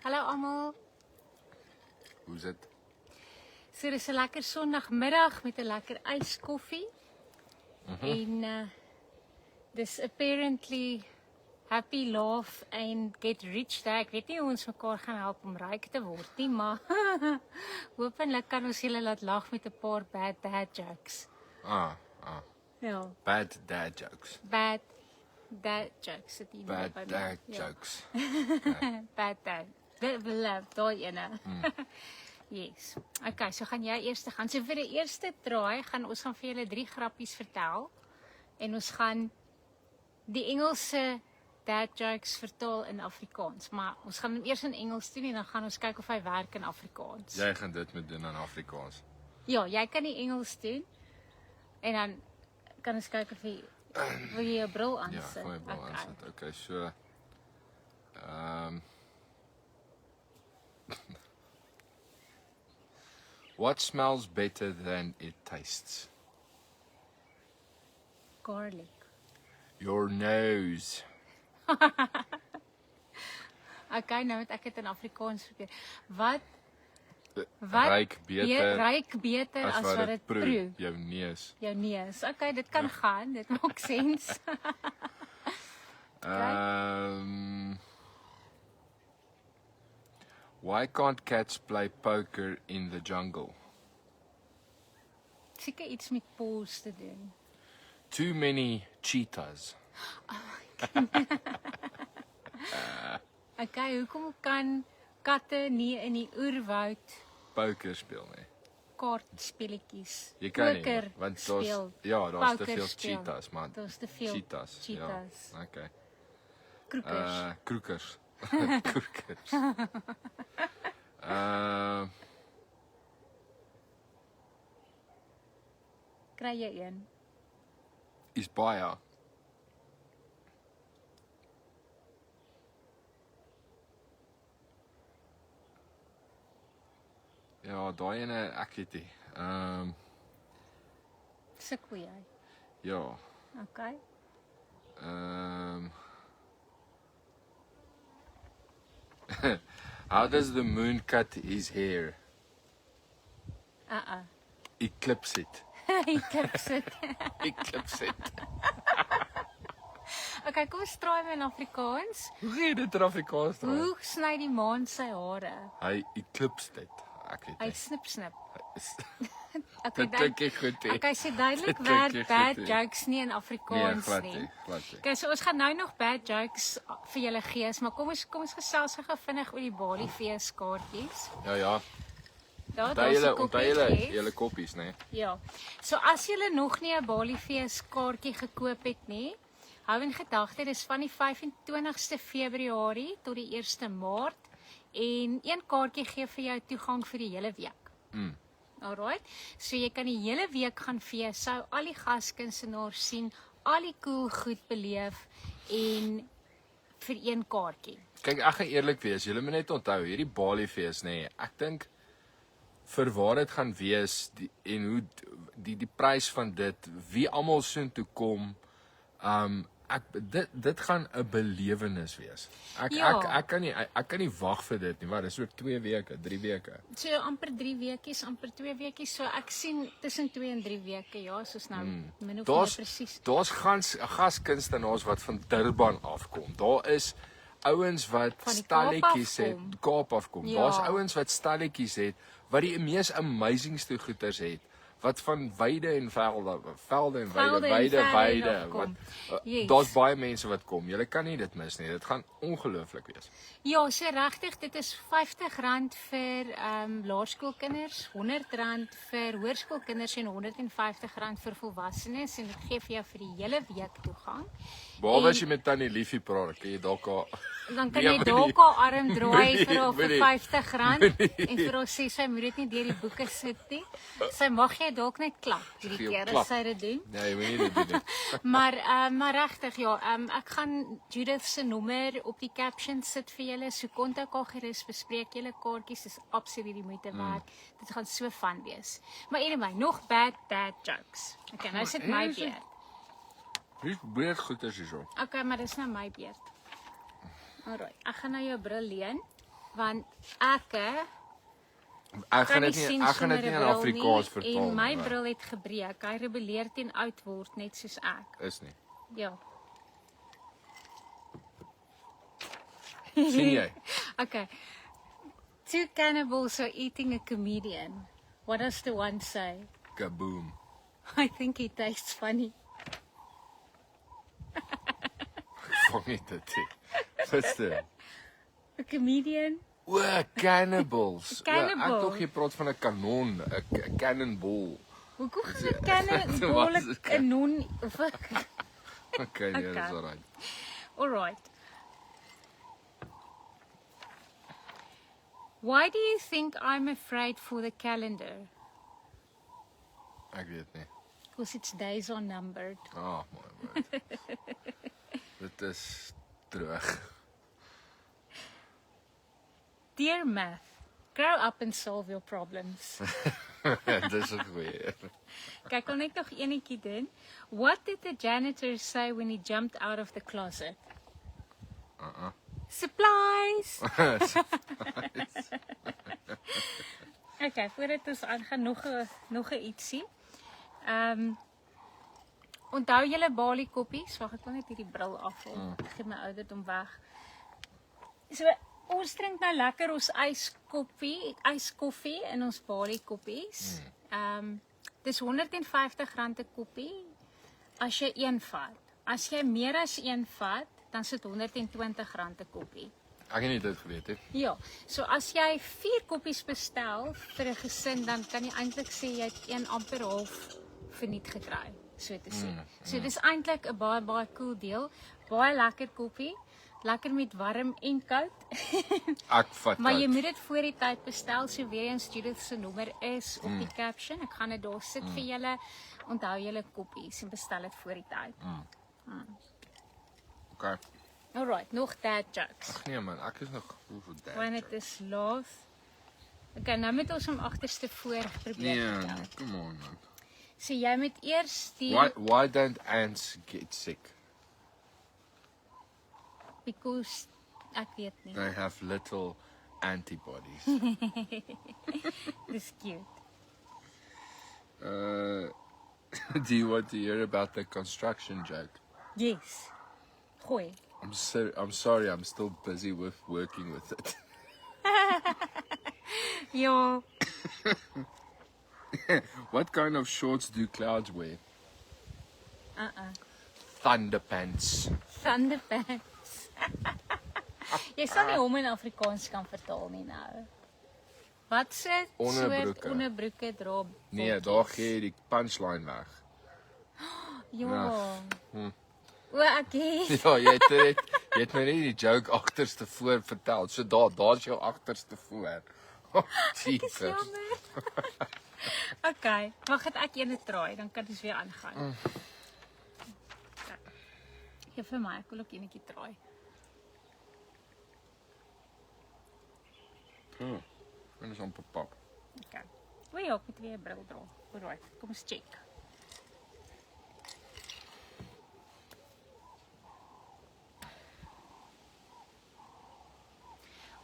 Hallo almal. Hoe is dit? So dis 'n lekker Sondagmiddag met 'n lekker yskoffie. En dis apparently happy laugh and get rich day. Ek weet nie hoe ons mekaar gaan help om ryk te word nie, maar hopelik kan ons julle laat lag met 'n paar bad dad jokes. Ja, Bad dad jokes. bad dad jokes. Bad dad jokes. Bad dad. Daai ene. Yes. Okay, so gaan jy eers gaan. So vir die eerste draai gaan ons vir julle 3 grappies vertel en ons gaan die Engelse dad jokes vertaal in Afrikaans, maar ons gaan hom eers in Engels doen en dan gaan ons kyk of hy werk in Afrikaans. Jy gaan dit moet doen in Afrikaans. Ja, jy kan die Engels doen en dan kan ons kyk of jy wil jy jou bril Ja, aansit. van my bril aansit. Okay, so what smells better than it tastes? Garlic. Your nose. Okay, nou moet ek dit in Afrikaans probeer. Wat Ruik beter ruik beter as wat dit proe? Jou neus. Jou neus. Okay, dit kan gaan. Dit maak sens. Why can't cats play poker in the jungle? Seker iets met paws te doen. Too many cheetahs. Okay, hoekom kan katte nie in die oerwoud Poker speel nie. kaartspelletjies Jy kan nie, poker want speel? daar's te Poker veel speel. cheetahs, man. Daar's te veel Cheetahs. cheetahs. Ja, okay. Kroekers. Kroekers. Kroekers. Kry jy een? Is baie. Ja, daai ene ek weet nie. Sukkel jy? Ja. Okay. How does the moon cut his hair? Eclipse it. Ek klip sit. Eclipse it. Okay, kom ons probeer in Afrikaans. Hoe gee jy dit in Afrikaans dan? Hoe sny die maan sy hare? Hy eclipse dit. Ek weet Hy nie. snip. Dit klink nie goed nie. Okay, so duidelik Dit klink werk nie bad goed nie. jokes nie in Nee, Afrikaans glad nie. nie, glad nie. Okay, so ons gaan nou nog bad jokes vir julle gee, maar kom ons gesels gou vinnig oor die Bali feeskaartjies. Ja. Daar Onthou daar's 'n koppie. julle koppies, né? Ja. So as jy nog nie 'n Bali feeskaartjie gekoop het nie, hou in gedagte dis van die 25ste Februarie tot die 1ste Maart en een kaartjie gee vir jou toegang vir die hele week. Alright. So jy kan die hele week gaan fees, sou al die gaskunsenaars sien, al die cool goed beleef en vir een kaartjie. Kyk, ek gaan eerlik wees, julle moet net onthou, hierdie Bali fees, nê. Ek dink vir waar dit gaan wees en hoe die prys van dit, wie almal soontoe kom, dit gaan 'n belewenis wees. Ek kan nie wag vir dit nie. Wat, dis ook 2 weke, 3 weke. So amper 3 weekies, amper 2 weekies. So ek sien tussen 2 en 3 weke, ja, soos nou min of meer presies. Daar's gaskunstenaars wat van Durban afkom. Daar is ouens wat Van die stalletjies Kaap het, afkom. Kaap afkom. Ja. Daar's ouens wat stalletjies het wat die mees amazingste goeders het. Wat van weide en velde en weide afkom. Yes. daar's baie mense wat kom. Jy kan nie dit mis nie. Dit gaan ongelooflik wees. Ja, so regtig, dit is R50 vir laerskoolkinders, R100 vir hoërskoolkinders en R150 vir volwassenes en dit gee vir jou vir die hele week toegang. Behalwe as jy met Tannie Liefie praat, kan jy dalk Dan kan Nee, jy moenie. dalk haar arm draai Moenie, vir haar vir moenie. R50 en vir haar sê sy moet dit nie deur die boeke sit nie. Sy mag jy dalk net klap hierdie Gee jou keer klap. as sy dit doen. Nee, jy moenie dit doen nie. Maar regtig ja, ek gaan Judith se nommer op die caption sit vir julle. So kontak haar gerus, bespreek julle kaartjies, dis absoluut die moeite werd. Dit gaan so fun wees. Maar anyway, nog bad dad jokes. Okay, nou sit my beurt. Dis baie goed as jy so. Okay, maar dis nou my beurt. Alright, ek gaan nou jou bril leen. Want ek Ek gaan kan nie dit nie sien ek gaan sonder dit nie 'n in bril Afrikaans nie, vertaal en my nie, bril het gebreek. Hy rebelleer teen oud word net soos ek. is nie. Ja. Sien jy? Okay. Two cannibals are eating a comedian. What does the one say? Kaboom. I think he tastes funny. Vang nie dit nie. Wat's dit? A comedian? O, cannibals. Cannibal. Ek dink jy praat van 'n kanon, 'n cannonball. Hoekom gaan 'n cannibal 'n kanon? Okay, nee, Okay. dis alright. Alright. Why do you think I'm afraid for the calendar? Ek weet nie. Because its days are numbered. Oh, my word. Dit is droog. Dear math, grow up and solve your problems. Dis 'n goeie. Kyk, kon net nog enetjie doen. What did the janitor say when he jumped out of the closet? Supplies! Okay, voordat ons aangaan nog 'n ietsie. Onthou julle Bali koppies? Wag, ek wil net hierdie bril afhaal. Ek gee my ouderdom weg. So, ons drink nou lekker ons yskoffie in ons Bali koppies. Dis R150 'n koppie as jy een vat. As jy meer as een vat, dan sit R120 'n koppie. Ek het nie dit geweet nie. Ja, so as jy 4 koppies bestel vir 'n gesin, dan kan jy eintlik sê jy het 1 amper half verniet gekry, so te sê. So dis eintlik 'n baie cool deel. Baie lekker koppie, lekker met warm en koud. Ek vat Maar jy dit. moet dit voor die tyd bestel, so weer eens Judith se nommer is op die caption. Ek gaan dit daar sit vir julle. Onthou julle koppies en bestel dit voor die tyd. Okay. Alright, nog dad jokes. Ag nee man, ek is nog hoeveel dae. Want dit is laat. Okay, nou moet ons hom agterste voor probeer. Nee, vertel. come on man. So jy moet eers die Why don't ants get sick? because ek weet nie. They have little antibodies. Dis cute. Do you want to hear about the construction joke? Yes. Gooi. I'm sorry, I'm still busy with working with it. Ja, What kind of shorts do clouds wear? Thunderpants. Thunderpants. Jy sal nie hom in Afrikaans kan vertaal nie nou. Wat se soort Onderbroeke. onderbroeke dra? Nee, daar gee jy die punchline weg. Ja. Hm. O, ek het. Ja, jy het nou net die joke agterste voor vertel. So daar's jou agterste voor. Oh, Dis Jesus. jammer. Okay, wag het ek eene traai, dan kan ons weer aangaan. Okay. Gee vir my, ek wil ook enetjie traai. En is amper pap. Okay. O ja, ek moet weer 'n bril dra. Alright, kom ons check.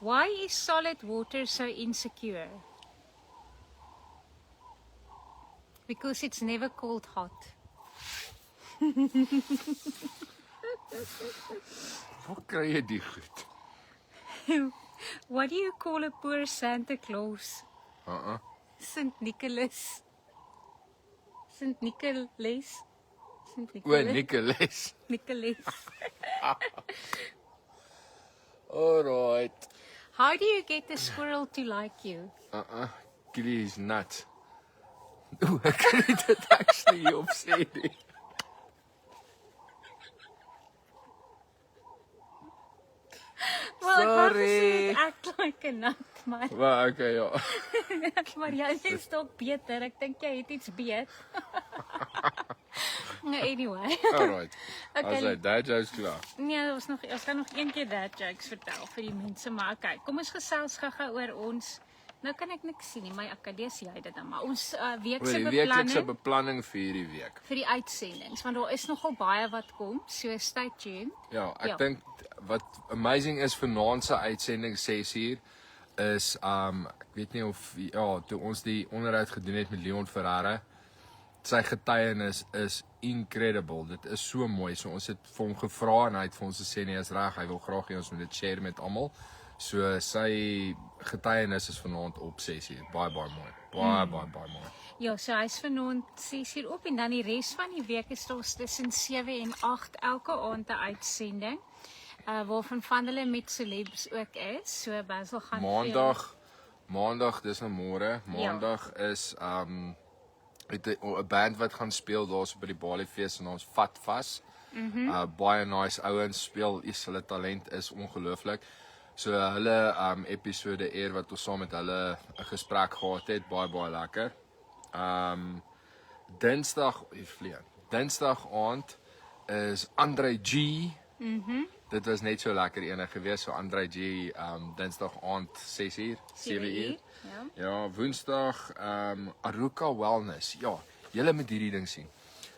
Why is solid water so insecure? Because it's never cold hot. Waar kry jy die goed? What do you call a poor Santa Claus? St. Nicholas. St. Nicholas. St. O, Nicholas. Nicholas. Nicholas. Alright. How do you get a squirrel to like you? Gilly is nut. Ooh, ek kan nie dit actually hier op sê nie. Well, ek wou Sorry. gesê het act like a nut, maar, Maar okay, ja. maar jy is toch beter. Ek dink jy het iets beet. No, anyway. Alright. Okay. As hy dad jokes klaar. Nee, ons gaan nog een keer dad jokes vertel vir die mense, maar okay, kom ons gesels gou-gou oor ons. Nou kan ek niks sien nie, maar ek kan lees jy dit dan, maar ons weekse Die weeklikse beplanning beplanning vir hierdie week. vir die uitsendings, want daar is nogal baie wat kom, so stay tuned. Ja, ek Ja. dink wat amazing is vanaand se uitsending 6uur. is ek weet nie of ja, toe ons die onderhoud gedoen het met Leon Ferreira, sy getuienis is incredible. Dit is so mooi. So ons het vir hom gevra en hy het vir ons gesê nee, is reg, hy wil graag hê ons moet dit share met almal. So sy getuienis is vanaand op 6uur. Baie mooi. Baie mooi. Ja, so hy's vanaand 6uur op en dan die res van die week is daar tussen 7 en 8 elke aand 'n uitsending. Waarvan van hulle met celebs ook is. So Basil gaan Maandag, dis nou môre. Maandag is het 'n band wat gaan speel daarso by die Baliefees en ons vat vas. Baie nice ouens speel, hulle talent is ongelooflik. So hulle episode eer wat ons saam met hulle 'n gesprek gehad het, baie lekker. Dinsdag aand is Andre G. Dit was net so lekker ene gewees, so Andre G Dinsdag aand 6uur, 7uur. Ja, Woensdag Aruka Wellness. Ja, julle moet hierdie ding sien.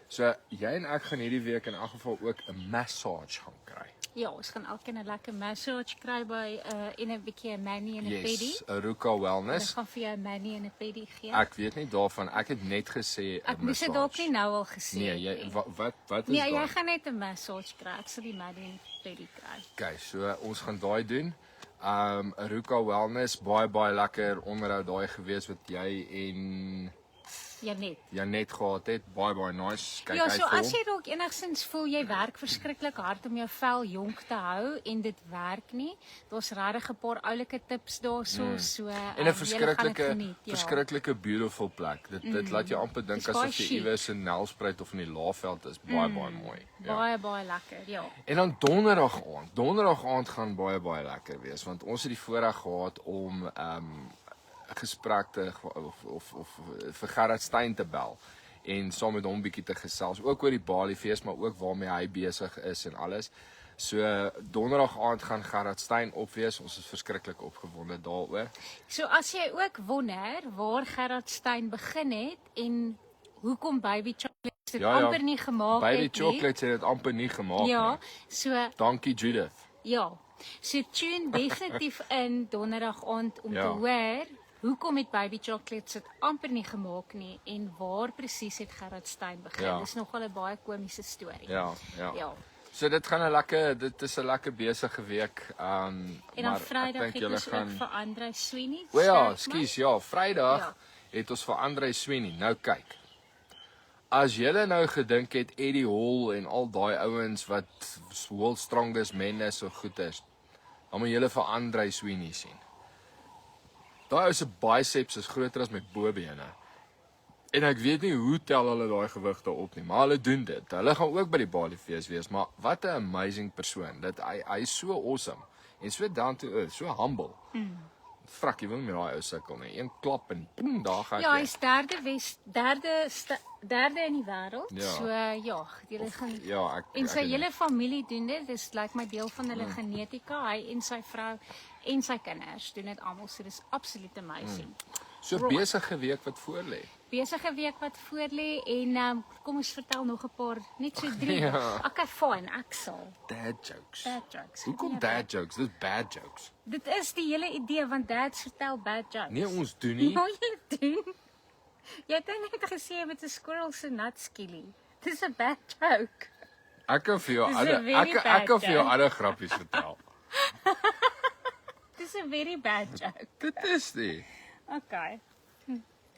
So jy en ek gaan hierdie week in elk geval ook 'n massage gaan kry. Ja, ons gaan elkeen 'n lekker massage kry by en 'n bietjie 'n mani en 'n pedi. Yes, Aruka Wellness. Ons gaan vir jou 'n mani en 'n pedi gee. Ek weet nie daarvan. Ek het net gesê 'n Ek moes dit dalk nie nou al gesê nee, jy wat is nee, daai? jy gaan net 'n massage kry. Ek sal die mani en pedi kry. Okay, so ons gaan daai doen. Aruka Wellness, baie lekker onderhoud daai gewees wat jy en Janet gehad het, baie nice. Kyk ja, uit so vir as hom. jy dalk enigstens voel jy werk verskriklik hard om jou vel jonk te hou en dit werk nie, daar's regtig 'n paar oulike tips daarso, so En 'n verskriklike beautiful plek. Dit laat jou amper dink asof jy iewers in Nelspruit of in die Laagveld is. Baie mooi. Ja. Baie lekker, ja. En dan donderdag aand gaan baie lekker wees want ons het die voorreg gehad om gesprek te of vir Gerard Stein te bel en saam met hom bietjie te gesels ook oor die Baliefees maar ook waarmee hy besig is en alles. So donderdag aand gaan Gerard Stein opwees. Ons is verskriklik opgewonde daaroor. So as jy ook wonder waar Gerard Stein begin het en hoekom Baby Chocolates dit amper nie gemaak het nie. Baby Chocolates het dit amper nie gemaak nie. Ja, so dankie Judith. Ja. So tune definitief in donderdag aand om te hoor hoekom het Baby Chocolates dit amper nie gemaak nie en waar presies het Gerard Stein begin. Dis nogal 'n baie komiese storie. Ja. So dit gaan dit is 'n lekker besige week. En dan Vrydag het ons ook vir Andre Sweeney. O ja, skus, Vrydag het ons vir Andre Sweeney. Nou kyk. As julle nou gedink het Eddie Hall en al daai ouens wat World Strongest Men is so goed is, dan moet julle vir Andre Sweeney sien. Daai ou se biceps is groter as my bobene. En ek weet nie hoe tel hulle daai gewigte op nie, maar hulle doen dit. Hulle gaan ook by die Baliefees wees, maar wat 'n amazing persoon. Hy is so awesome en so down to earth, so humble. Frak, jy wil nie met daai ou sukkel nie. Een klap en boem, daar gaan hy. Ja, hy's derde in die wêreld. Ja. So julle gaan en sy hele familie doen dit. Dis lyk my deel van hulle genetika. Hy en sy vrou en sy kinders doen dit almal. So dis absoluut amazing. So besige week wat voorlê. Besige week wat voorlê en kom ons vertel nog 'n paar, net so 3. Okay, fine, ek sal. Dad jokes. Hoekom dad jokes? Dis bad jokes. Dit is die hele idee want dads vertel bad jokes. Nee, ons doen nie. Ja, jy doen. Jy het net gesê met 'n squirrel se nutskillie. Dis 'n bad joke. Ek kan vir jou ander grappies vertel. Dis 'n very bad joke. Dit is nie. Okay.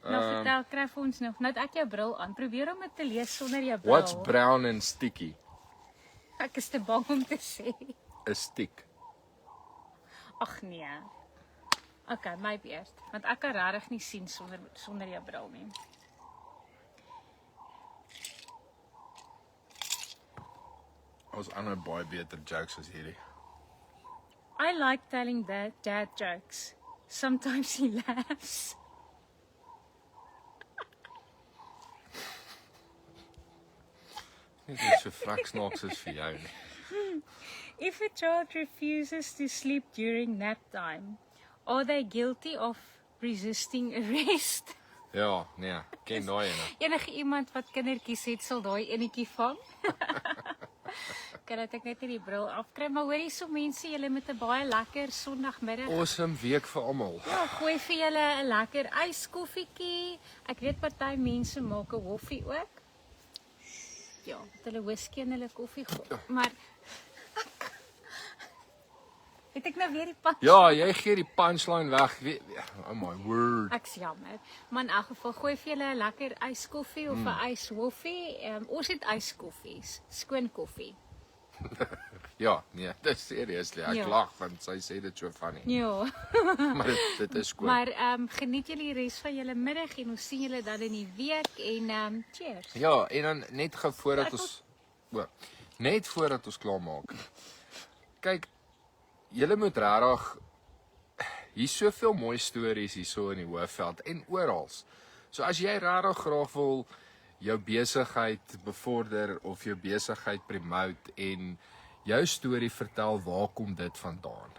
Nou vertel, kry vir ons nog. Nou ek jou bril aan. Probeer om dit te lees sonder jou bril. What's brown and sticky? Ek is te bang om te sê. 'n Stick. Ag nee. Okay, my beurt. Want ek kan regtig nie sien sonder jou bril nie. Ons ander baie beter jokes as hierdie. I like telling dad jokes. Sometimes he laughs. Dit is so vrek snaaks is vir jou nie. If a child refuses to sleep during nap time, are they guilty of resisting arrest? Ja, nee, ken daai ene. Enige iemand wat kindertjies het, sal daai enetjie vang. Okay, laat ek net nie die bril afkry, maar hoorie so mense, julle met 'n baie lekker Sondagmiddag. Awesome week vir almal. Ja, gooi vir julle 'n lekker yskoffietjie. Ek weet party mense maak 'n hoffie ook. Ja, met hulle whisky en hulle koffie, maar het ek nou weer die pas? Ja, jy gee die punchline weg. Oh my word. Ek's jammer. Maar in elk geval gooi vir julle 'n lekker yskoffie of 'n yshoffie. Ons het yskoffies, skoon koffie. Ja, nee, dis seriously. Ek Ja. lag want sy sê dit so funny. Ja. Maar dit is cool. Maar geniet julle die res van julle middag en ons sien julle dan in die week en cheers. Ja, en dan net gou voordat ons net voordat ons klaar maak. Kyk, julle moet regtig hier's soveel mooi stories hierso in die Hoëveld en oral. So as jy regtig graag wil jou besigheid bevorder of jou besigheid promote en jou storie vertel, waar kom dit vandaan?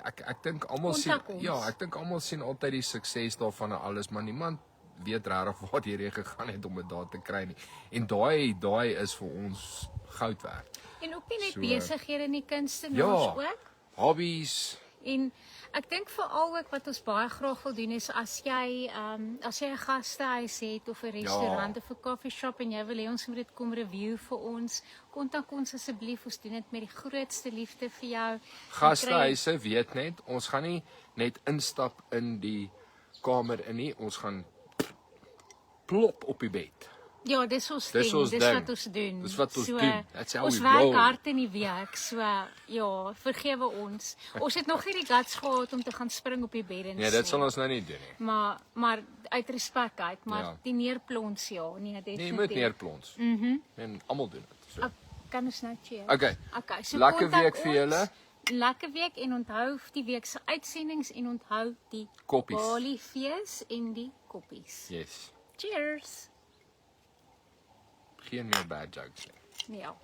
Ek dink almal sien ek dink almal sien altyd die sukses daarvan en alles, maar niemand weet regtig waar die reg gegaan het om dit daar te kry nie. En daai is vir ons goud werd. En ook nie net besighede nie, kunstenaars ook. Hobbies. En ek dink veral ook wat ons baie graag wil doen is as jy 'n gastehuis het of 'n restaurant of 'n coffee shop en jy wil hê ons moet dit kom review vir ons, kontak ons asseblief, ons doen dit met die grootste liefde vir jou. Gastehuise weet net, ons gaan nie net instap in die kamer in nie, ons gaan plop op die bed. Ja, dis ons ding, dis wat ons doen. Dis wat ons doen. That's how ons we werk roll. hard in die week, so ja, vergewe ons. Ons het nog nie die guts gehad om te gaan spring op die bed en Nee, dit sal ons nou nie doen nie. Maar uit respek uit, maar die neerplons nee, definitief. Nee, jy moet neerplons. En almal doen dit. So. Kan ons nou cheers? Okay. So lekker week vir julle. Lekker week en onthou die week se uitsendings en onthou die Koppies. Baliefees en die koppies. Yes. Cheers. Geen meer bad jokes nie. Ja.